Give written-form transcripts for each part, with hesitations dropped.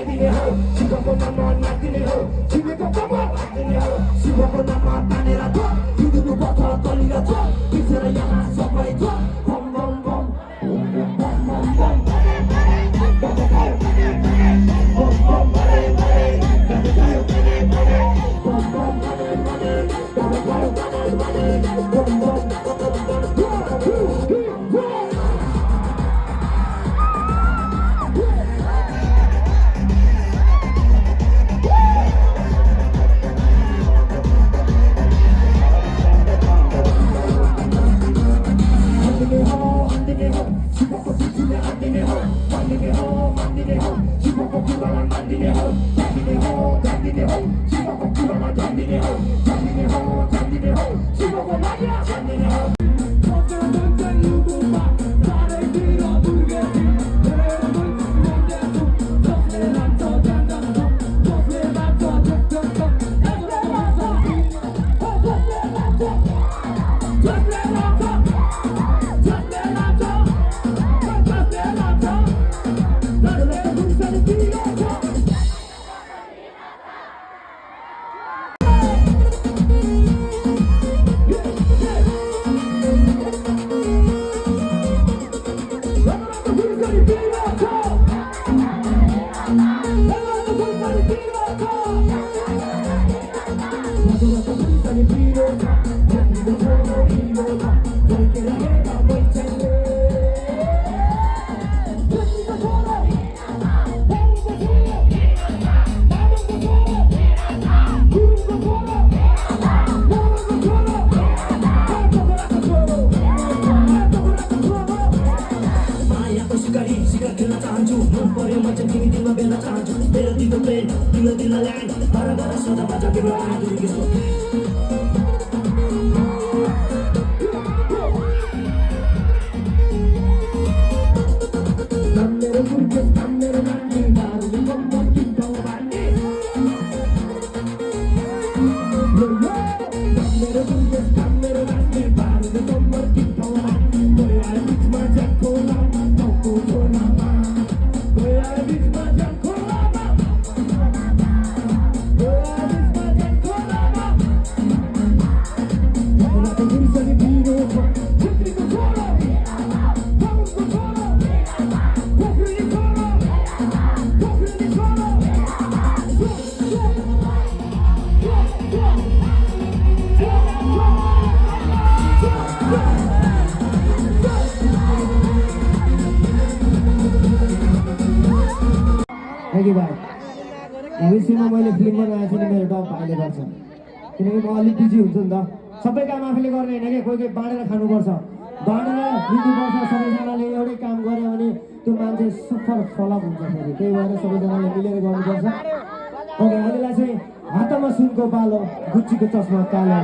दिने हो शिवको नाम नाच्दिने हो शिवको कमर नाच्दिने हो शिवको नाम तानेर छ हिँड्नु पर्छ तलिएर छ बिचरा यहाँ सबै छ bomb bomb bomb bomb bomb bomb भविष्यमा मैले फिल्म बनाएको छु नि मेरो डब भाइले गर्छ किनकि म अलिक बिजी हुन्छु नि त सबै काम आफूले गर्ने होइन कि कोही बाँडेर खानुपर्छ बाँडेर लिनुपर्छ सबैजनाले एउटै काम गऱ्यो भने त्यो मान्छे सफल फलप हुन्छ फेरि त्यही भएर सबैजनाले मिलेर गर्नुपर्छ ओके अहिलेलाई चाहिँ हातमा सुनको बालो गुच्चीको चस्मा कालो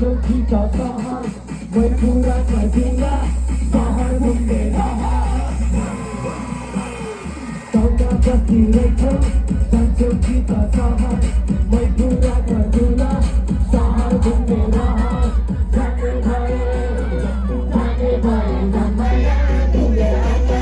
चौकी का सहर मैं पूरा करूँगा सहर घूमने चौका बस्ती रहेछौ चौकी का सहर मैं पूरा करूँगा सहर घूमने जाने भए जमाया घुमेर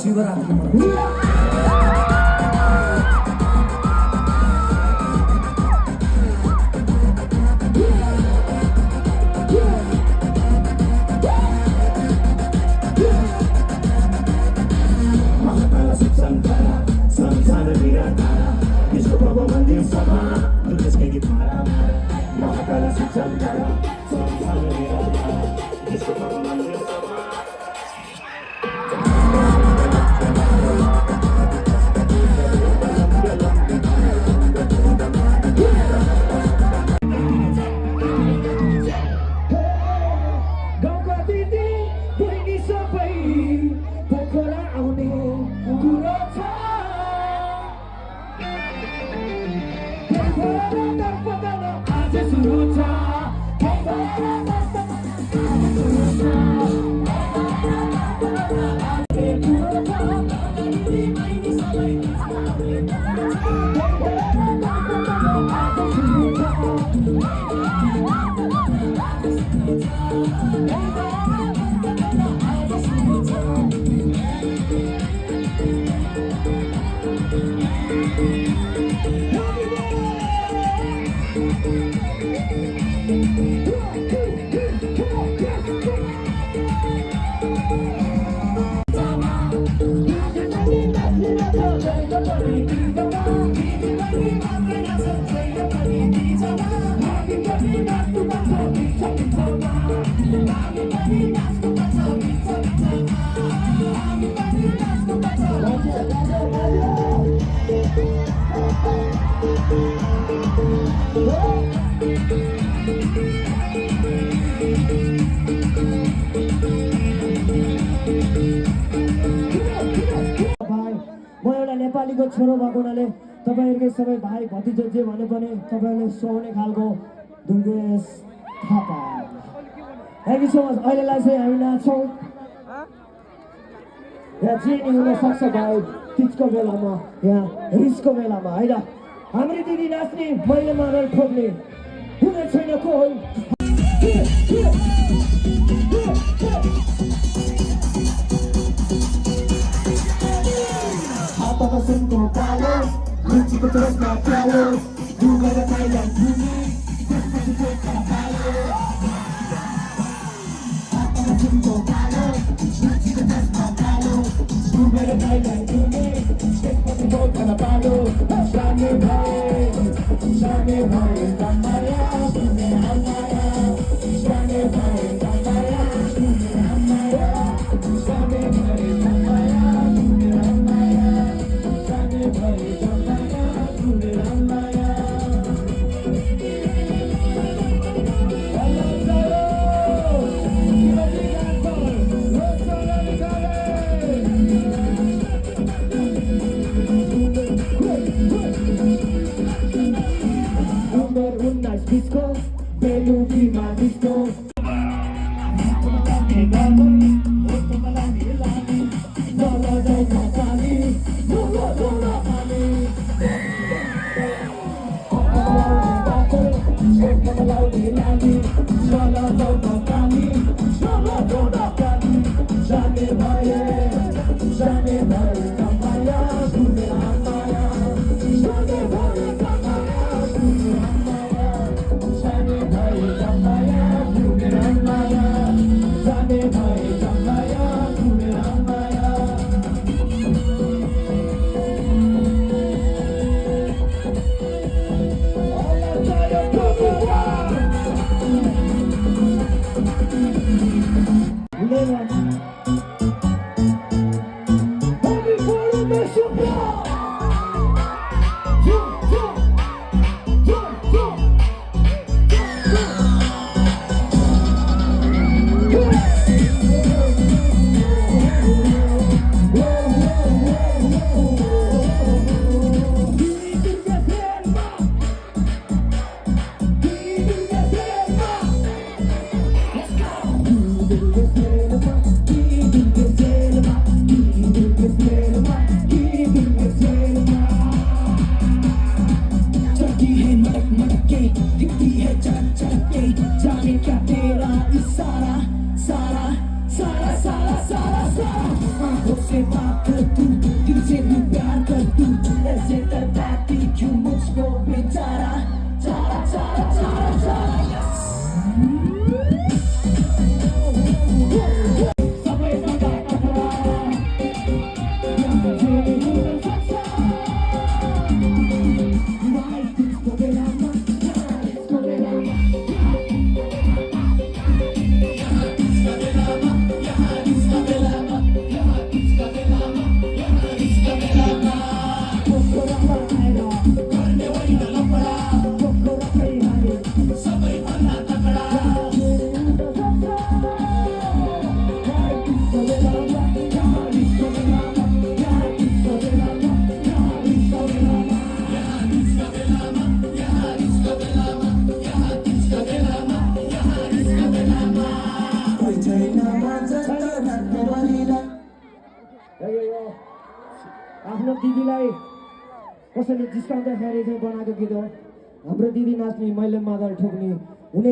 शिवरात्रि गाउँको दिदी बहिनी सबै नेपालीको छोरो भएको हुनाले तपाईहरुकै सबै भाइ भतिजा जे भने पनि तपाईहरुले सुहाउने खालको Durgesh Thapa thank you so much अहिलेलाई चाहिँ हामी नाच्छौं यहाँ जे नि हुन सक्छ भाइ तिजको बेलामा यहाँ रिसको बेलामा हैन हाम्रो दिदी नाच्ने मैले मारल ठोक्ने हुने छैन को हो Sumpah kalu, lucu terus nak kalu, juga ada Thailand bumi, terus kita kalu. Sumpah kalu, lucu terus nak kalu, juga ada Thailand bumi, terus kita kalu. Shami bhai, tamaya, bumi amaya, shami bhai, tamaya, bumi amaya, shami bhai, tamaya, bumi amaya. Disco, Beludima disco. दिदीलाई कसैले जिस्काउँदाखेरि चाहिँ बनाएको गीत हो हाम्रो दिदी नाच्ने मैले मादल ठोक्ने हुने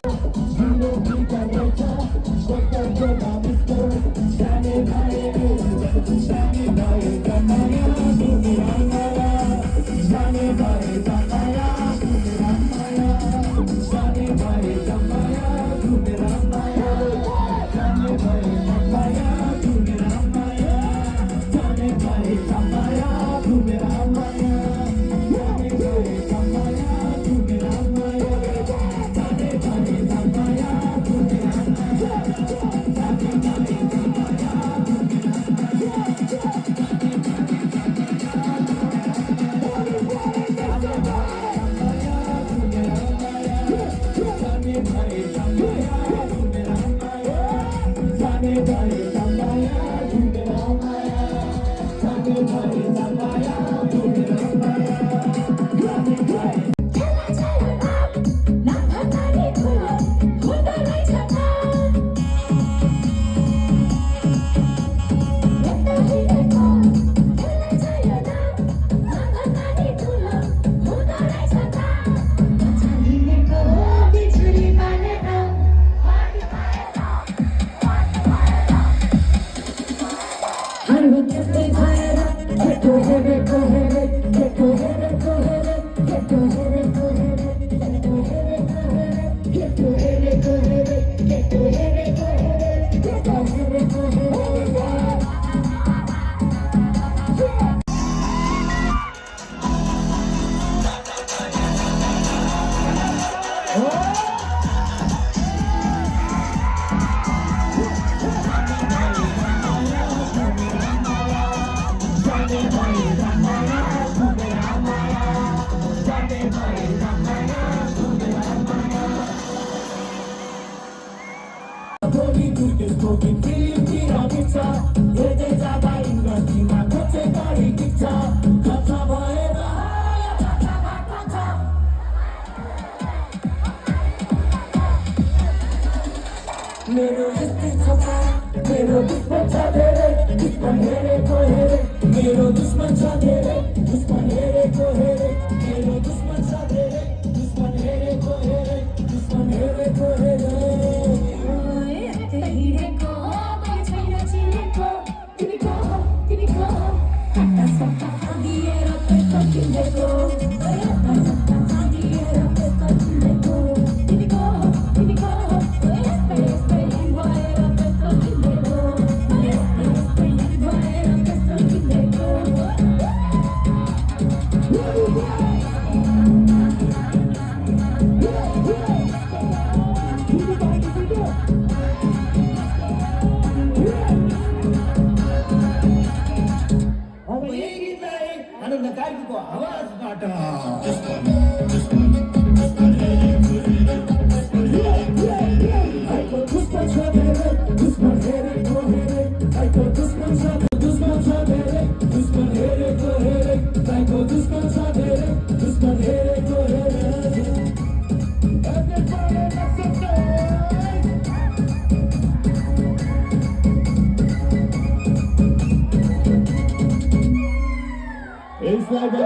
It's like a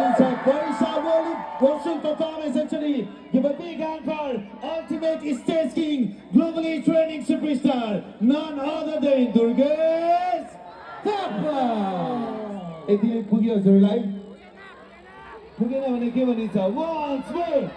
very sharp worship performance actually. Give a big hand for ultimate stage king, globally training superstar, none other than Durgesh Thapa. यति पुग्यो हजुरलाई पुगेन भने के भनिन्छ once more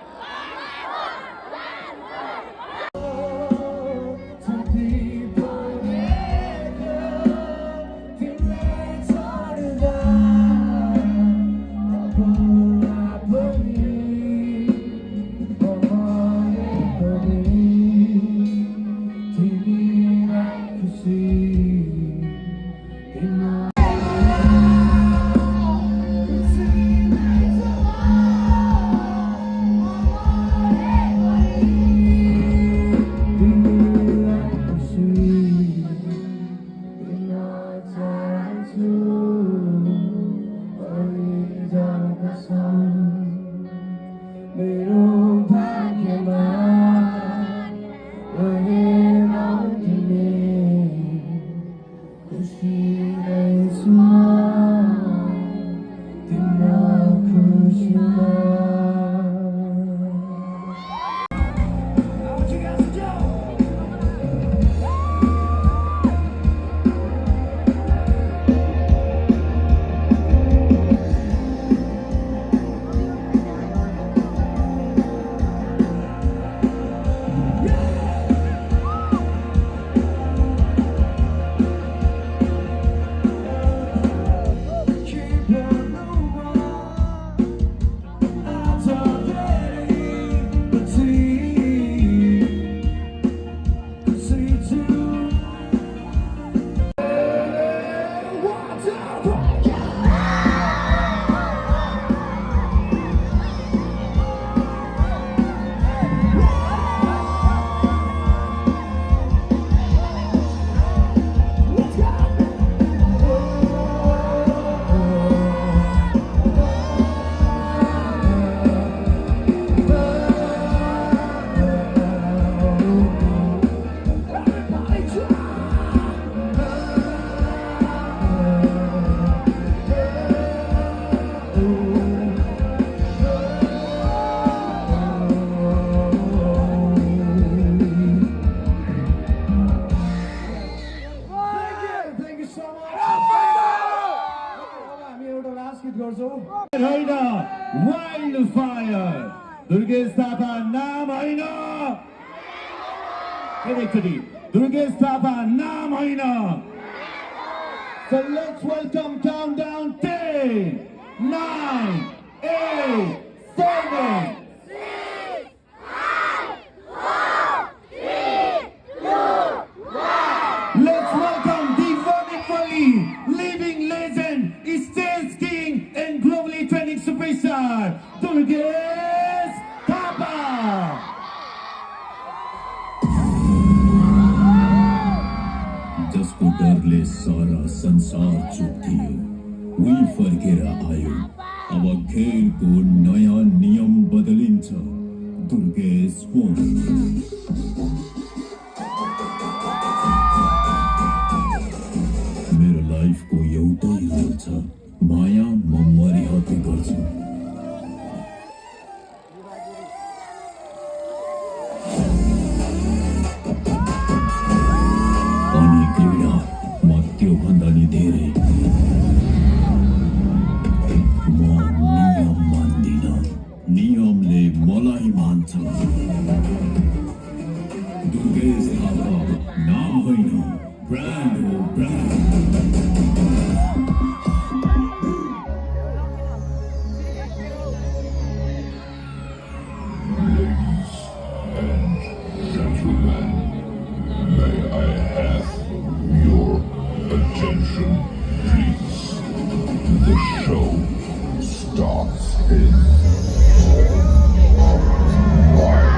fire. Durgesh Thapa naam haina. Correctly. Durgesh Thapa naam haina. So let's welcome countdown 10, 9, 8, 7. Let's welcome the one and only living legend, stage king and globally trending superstar, Durgesh Thapa. जसको डरले सारा संसार चुक्तियो उही फर्केर आयो अब खेलको नयाँ नियम बदलिन्छ दुर्गेश होम मेरो लाइफको एउटै रूल छ माया म मरिहत्ते गर्छु अनि घृणा म त्योभन्दा नि धेरै म नियम मान्दिन नियमले मलाई मान्छ दुर्गेश थापा नाम होइन ब्रान्ड हो brand Attention, please. The show starts in 我。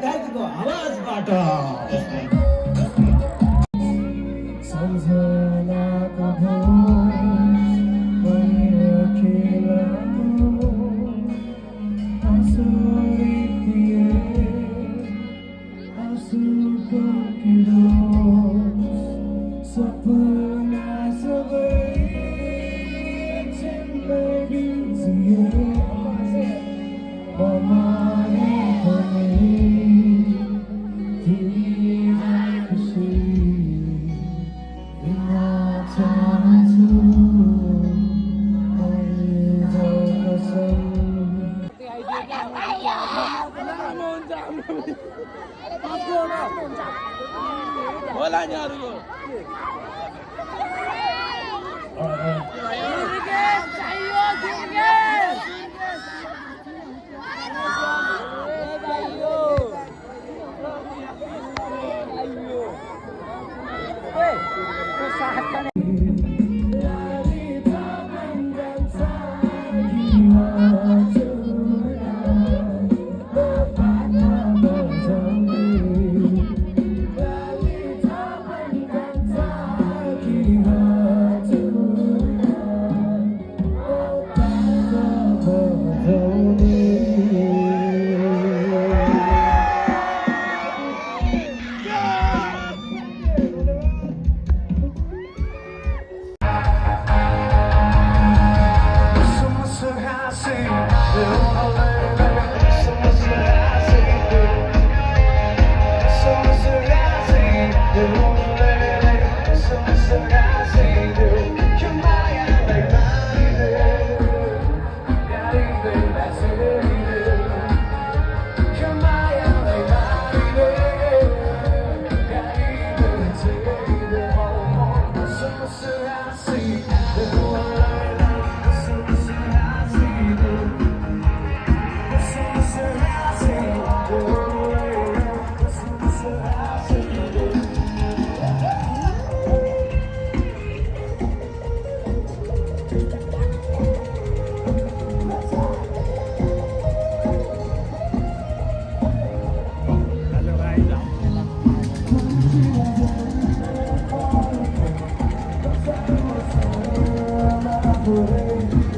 कार्कीको आवाजबाट सम्झनाको भोज बनिरखेलाको आँसुले पिए आँसुको किरोस सपना सबै जिन्दगी जिए ममारे पनि तिमीमा खुसी होला नि अरूको Put